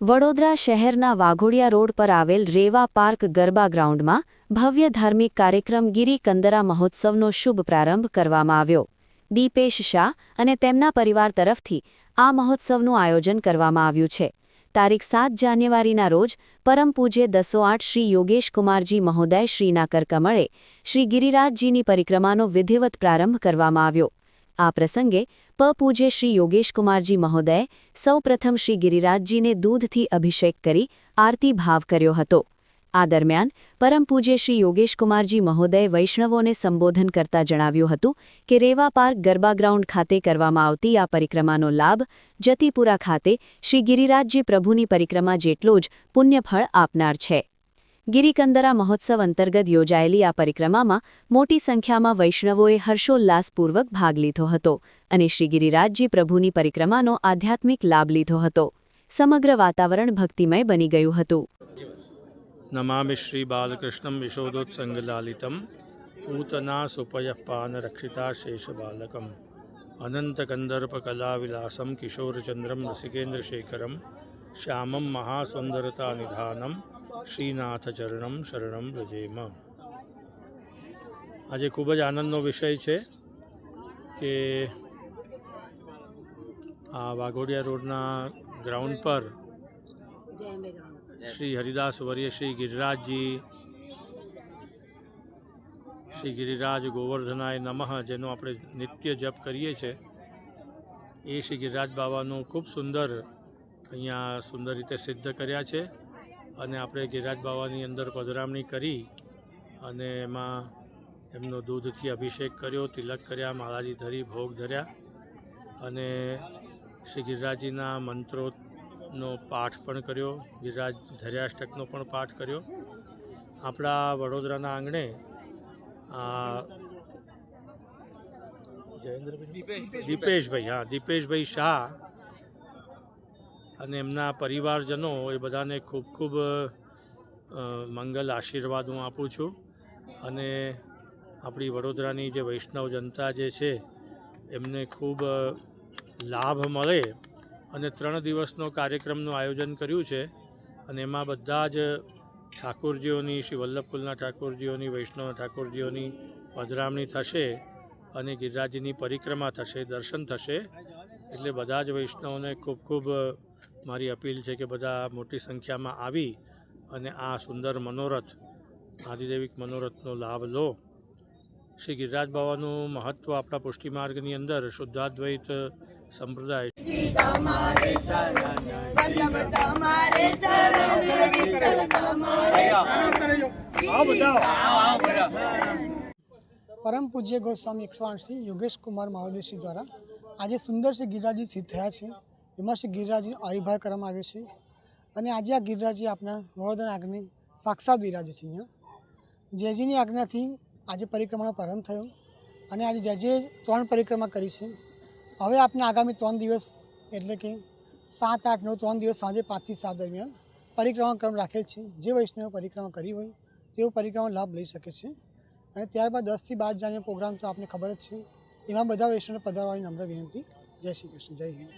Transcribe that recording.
વડોદરા શહેરના વાઘોડિયા રોડ પર આવેલ રેવા પાર્ક ગરબા ગ્રાઉન્ડમાં ભવ્ય ધાર્મિક કાર્યક્રમ ગિરી કંદરા મહોત્સવનો શુભ પ્રારંભ કરવામાં આવ્યો. દીપેશ શાહ અને તેમના પરિવાર તરફથી આ મહોત્સવનું આયોજન કરવામાં આવ્યું છે. તારીખ 7 જાન્યુઆરીના રોજ પરમ પૂજ્ય 1008 શ્રી યોગેશ કુમારજી મહોદય શ્રીના કરકમળે શ્રી ગિરિરાજજીની પરિક્રમાનો વિધિવત પ્રારંભ કરવામાં આવ્યો. આ પ્રસંગે પૂજ્ય શ્રી યોગેશ કુમારજી મહોદયે સૌપ્રથમ શ્રી ગિરિરાજજીને દૂધથી અભિષેક કરી આરતી ભાવ કર્યો હતો. આ દરમિયાન પરમ પૂજ્ય શ્રી યોગેશ કુમારજી મહોદયે વૈષ્ણવોને સંબોધન કરતા જણાવ્યું હતું કે રેવા પાર્ક ગરબા ગ્રાઉન્ડ ખાતે કરવામાં આવતી આ પરિક્રમાનો લાભ જતીપુરા ખાતે શ્રી ગિરિરાજજી પ્રભુની પરિક્રમા જેટલો જ પુણ્યફળ આપનાર છે. ગિરિકંદરા મહોત્સવ અંતર્ગત યોજાયેલી આ પરિક્રમામાં મોટી સંખ્યામાં વૈષ્ણવોએ હર્ષોલ્લાસપૂર્વક ભાગ લીધો હતો અને શ્રી ગિરિરાજજી પ્રભુની પરિક્રમાનો આધ્યાત્મિક લાભ લીધો હતો. સમગ્ર વાતાવરણ ભક્તિમય બની ગયું હતું. નમામિ શ્રી બાલકૃષ્ણમ વિશોદોત્સંગલાલિતમ પૂતના સુપય પાન રક્ષિતા શેષ બાલકમ અનંતકંદર્પકલાવિલાસમ કિશોરચંદ્રમ રસિકેન્દ્રશેખરમ શ્યામમ મહાસુંદરતા નિધાનમ શ્રીનાથ ચરણમ શરણમ વ્રજેમ. આજે ખૂબ જ આનંદનો વિષય છે કે આ વાઘોડિયા રોડના ગ્રાઉન્ડ પર શ્રી હરિદાસ વર્ય શ્રી ગિરિરાજજી શ્રી ગિરિરાજ ગોવર્ધનાય નમઃ જેનો આપણે નિત્ય જપ કરીએ છીએ એ શ્રી ગિરિરાજ બાબાનું ખૂબ સુંદર અહીંયા સુંદર રીતે સિદ્ધ કર્યા છે અને આપણે ગિરિરાજ બાવાની અંદર પધરામણી કરી અને એમાં એમનો દૂધથી અભિષેક કર્યો, તિલક કર્યા, માળાજી ધરી, ભોગ ધર્યા અને શ્રી ગિરિરાજજીના મંત્રોનો પાઠ પણ કર્યો, ગિરિરાજ ધર્યાષ્ટકનો પણ પાઠ કર્યો. આપણા વડોદરાના આંગણે દીપેશભાઈ શાહ અને એમના પરિવારજનો એ બધાને ખૂબ ખૂબ મંગલ આશીર્વાદ હું આપું છું અને આપણી વડોદરાની જે વૈષ્ણવ જનતા જે છે એમને ખૂબ લાભ મળે અને 3 દિવસનો કાર્યક્રમનું આયોજન કર્યું છે અને એમાં બધા જ ઠાકોરજીઓની શ્રી વલ્લભકુલના ઠાકોરજીઓની વૈષ્ણવ ઠાકોરજીઓની પધરામણી થશે અને ગિરિરાજજીની પરિક્રમા થશે, દર્શન થશે. એટલે બધા જ વૈષ્ણવોને ખૂબ ખૂબ મારી અપીલ છે કે બધા મોટી સંખ્યામાં આવી અને આ સુંદર મનોરથ આદિદેવિક મનોરથનો લાભ લો. શ્રી ગિરિરાજ બાવાનું મહત્ત્વ આપણા પુષ્ટિમાર્ગની અંદર શુદ્ધાદ્વૈત સંપ્રદાય પરમ પૂજ્ય ગોસ્વામી 108 શ્રી યોગેશ કુમાર મહોદયશ્રી દ્વારા આજે સુંદર શ્રી ગિરિરાજજી સિદ્ધ થયા છે. એમાં શ્રી ગિરિરાજજીનો આવિર્ભાવ કરવામાં આવ્યો છે અને આજે આ ગિરિરાજજી આપણા વડોદરા આંગણે સાક્ષાત બિરાજે છે. અહીંયા જયજીની આજ્ઞાથી આજે પરિક્રમાનો પ્રારંભ થયો અને આજે જયજીએ 3 પરિક્રમા કરી છે. હવે આપણે આગામી 3 દિવસ એટલે કે 7, 8, 9 3 દિવસ સાંજે 5 થી 7 દરમિયાન પરિક્રમા ક્રમ રાખેલ છે. જે વૈષ્ણવ પરિક્રમા કરી હોય તેઓ પરિક્રમાનો લાભ લઈ શકે છે અને ત્યારબાદ 10 થી 12 જાન્યુઆરી પ્રોગ્રામ તો આપને ખબર જ છે. એમાં બધા વૈષ્ણવને પધારવાની નમ્ર વિનંતી. જય શ્રી કૃષ્ણ, જય હિન્દ.